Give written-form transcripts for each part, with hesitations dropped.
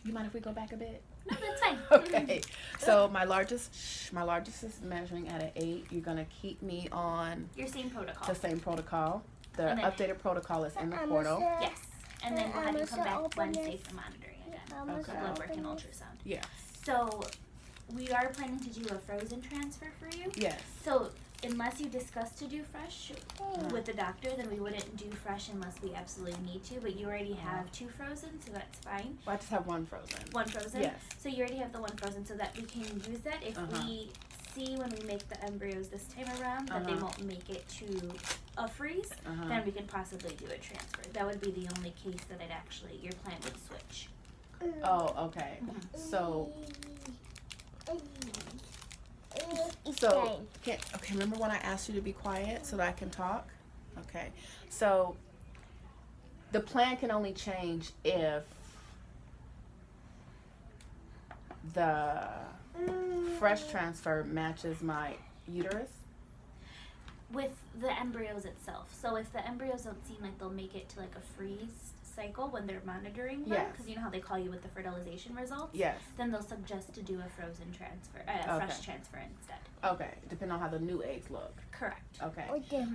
You mind if we go back a bit? No, that's fine. Okay. So my largest is measuring at an 8. You're gonna keep me on Your same protocol. the same protocol. The And then- updated protocol is in the portal. Yes. And then we'll have you come back Wednesday for monitoring again. Okay. So blood work and ultrasound. Yes. So we are planning to do a frozen transfer for you. Yes. So unless you discuss to do fresh with the doctor, then we wouldn't do fresh unless we absolutely need to. But you already have 2 frozen, so that's fine. Well, I just have 1 frozen. 1 frozen? Yes. So you already have the 1 frozen, so that we can use that if we see when we make the embryos this time around that they won't make it to a freeze, then we can possibly do a transfer. That would be the only case that it actually, your plan would switch. Oh, okay. So okay, remember when I asked you to be quiet so that I can talk? Okay. So the plan can only change if the fresh transfer matches my uterus. With the embryos itself. So if the embryos don't seem like they'll make it to like a freeze cycle when they're monitoring them, Yes. because you know how they call you with the fertilization results? Yes. Then they'll suggest to do a frozen transfer, fresh transfer instead. Okay, depending on how the new eggs look. Correct. Okay.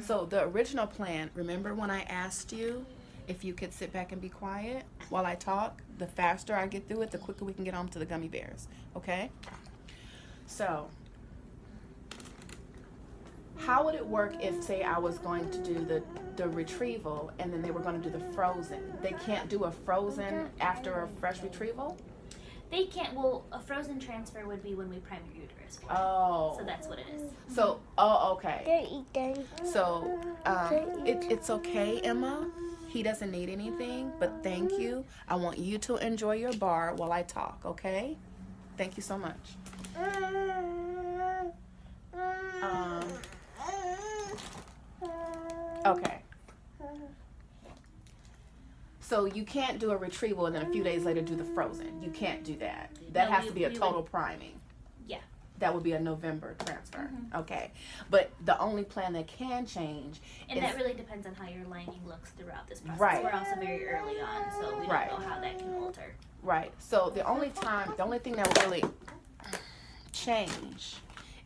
So the original plan, remember when I asked you if you could sit back and be quiet while I talk? The faster I get through it, the quicker we can get on to the gummy bears. Okay? So, how would it work if, say, I was going to do the retrieval and then they were going to do the frozen? They can't do a frozen after a fresh retrieval? They can't, well, a frozen transfer would be when we prime your uterus for it. Oh. So that's what it is. So, okay. So, it's okay, Emma. He doesn't need anything, but thank you. I want you to enjoy your bar while I talk, okay? Thank you so much. Okay. So you can't do a retrieval and then a few days later do the frozen. You can't do that. That No, has to be a total priming. Yeah. That would be a November transfer. Okay. But the only plan that can change And is that really depends on how your lining looks throughout this process. Right. We're also very early on, so we don't Right. know how that can alter. right. So the only thing that will really change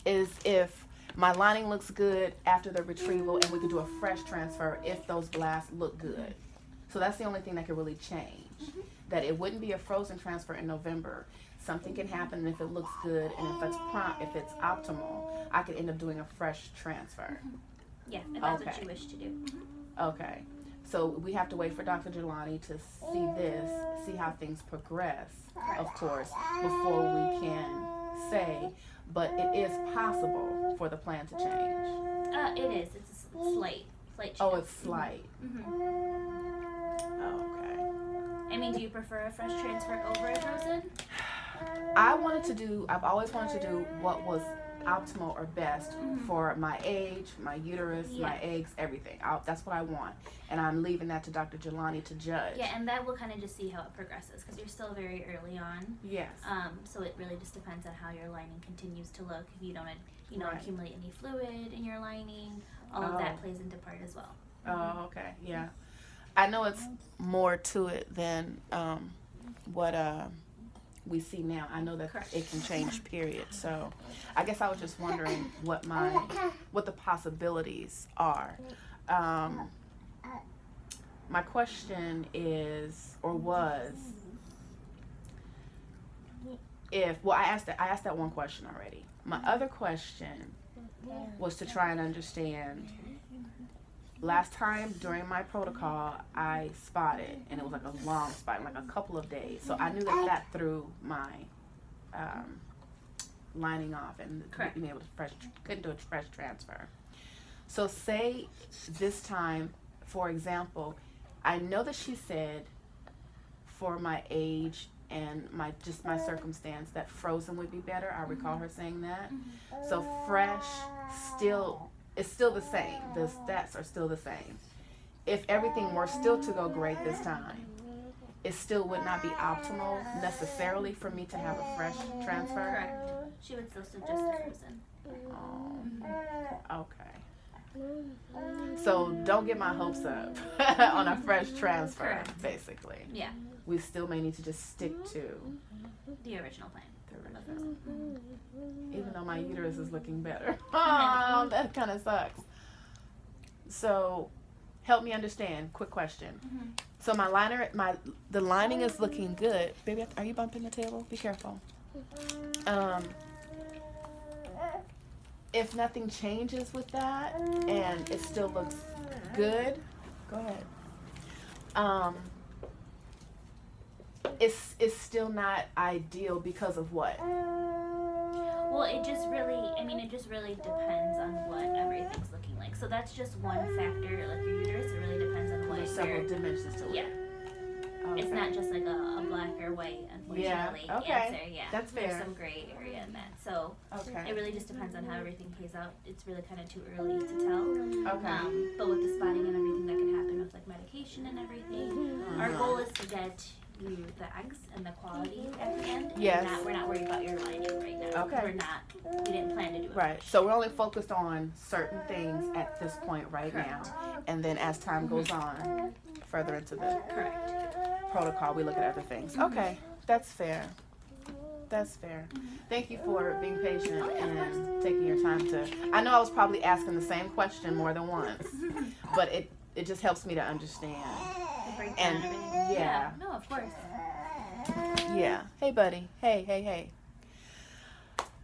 is if my lining looks good after the retrieval and we could do a fresh transfer if those blasts look good. So that's the only thing that could really change. That it wouldn't be a frozen transfer in November. Something can happen, and if it looks good and if it's optimal, I could end up doing a fresh transfer. Yeah, if that's what Okay. you wish to do. Okay. So we have to wait for Dr. Jelani to see how things progress, of course, before we can say, but it is possible for the plan to change. It is. It's a slight change. Oh, it's slight. Okay. I mean, do you prefer a fresh transfer over a frozen? I've always wanted to do what was optimal or best for my age, my uterus, my eggs, everything. That's what I want. And I'm leaving that to Dr. Jelani to judge. Yeah, and that will kind of just see how it progresses because you're still very early on. Yes. So it really just depends on how your lining continues to look. If you don't, Right. accumulate any fluid in your lining, all of that plays into part as well. Oh, okay. Yeah. I know it's more to it than what we see now. I know that Correct. it can change, period. So I guess I was just wondering what the possibilities are. My question was I asked that one question already. My other question was to try and understand. Last time during my protocol, I spotted, and it was like a long spot, like a couple of days. So I knew that threw my lining off and being able to couldn't do a fresh transfer. So say this time, for example, I know that she said for my age and my circumstance that frozen would be better. I recall her saying that. So fresh it's still the same. The stats are still the same. If everything were still to go great this time, it still would not be optimal necessarily for me to have a fresh transfer. Correct. She would still suggest a frozen. Oh, okay. So don't get my hopes up on a fresh transfer, Correct. basically. Yeah. We still may need to just stick to The original plan. even though my uterus is looking better. Oh, that kind of sucks. So, help me understand. Quick question. Mm-hmm. So the lining is looking good. Baby, are you bumping the table? Be careful. If nothing changes with that and it still looks good, go ahead. It's still not ideal because of what? Well, it just really depends on what everything's looking like. So that's just one factor, like your uterus. It really depends on what There's several dimensions to it. Yeah. Okay. It's not just like a black or white, unfortunately, Yeah, okay. answer. Yeah. That's There's fair. some gray area in that. So Okay. it really just depends on how everything plays out. It's really kind of too early to tell. Okay. But with the spotting and everything that can happen with like medication and everything, our goal is to get you the eggs and the quality at the end. Yes. And we're not worried about your lining right now. Okay. We didn't plan to do it. Right. So we're only focused on certain things at this point right now. And then as time goes on, further into the protocol, we look at other things. Okay. That's fair. That's fair. Thank you for being patient and taking your time to. I know I was probably asking the same question more than once, but it just helps me to understand. And yeah. No, of course. Yeah. Hey, buddy. Hey.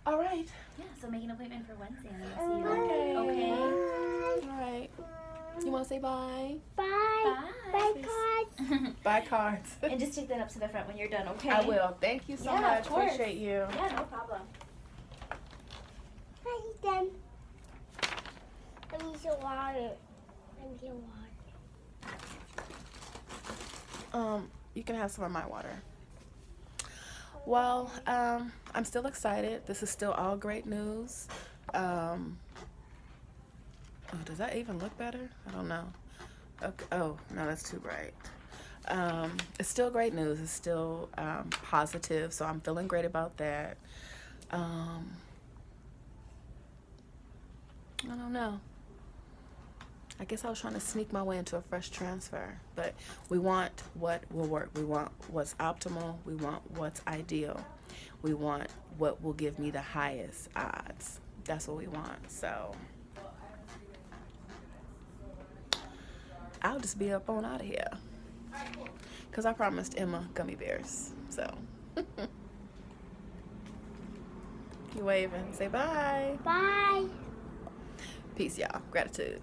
All right. Yeah, so make an appointment for Wednesday and then we'll see you. Okay. All right. You want to say bye? Bye. Bye. Cards. Bye, cards. And just take that up to the front when you're done, okay? I will. Thank you so Yeah, much. of course. Appreciate you. Yeah, no problem. Hi, then. I need some water. You can have some of my water. Well, I'm still excited. This is still all great news. Oh, does that even look better? I don't know. Okay. Oh, no, that's too bright. It's still great news. It's still positive, so I'm feeling great about that. I don't know. I guess I was trying to sneak my way into a fresh transfer, but we want what will work. We want what's optimal. We want what's ideal. We want what will give me the highest odds. That's what we want. So I'll just be up on out of here because I promised Emma gummy bears. So you waving. Say bye. Bye. Peace, y'all. Gratitude.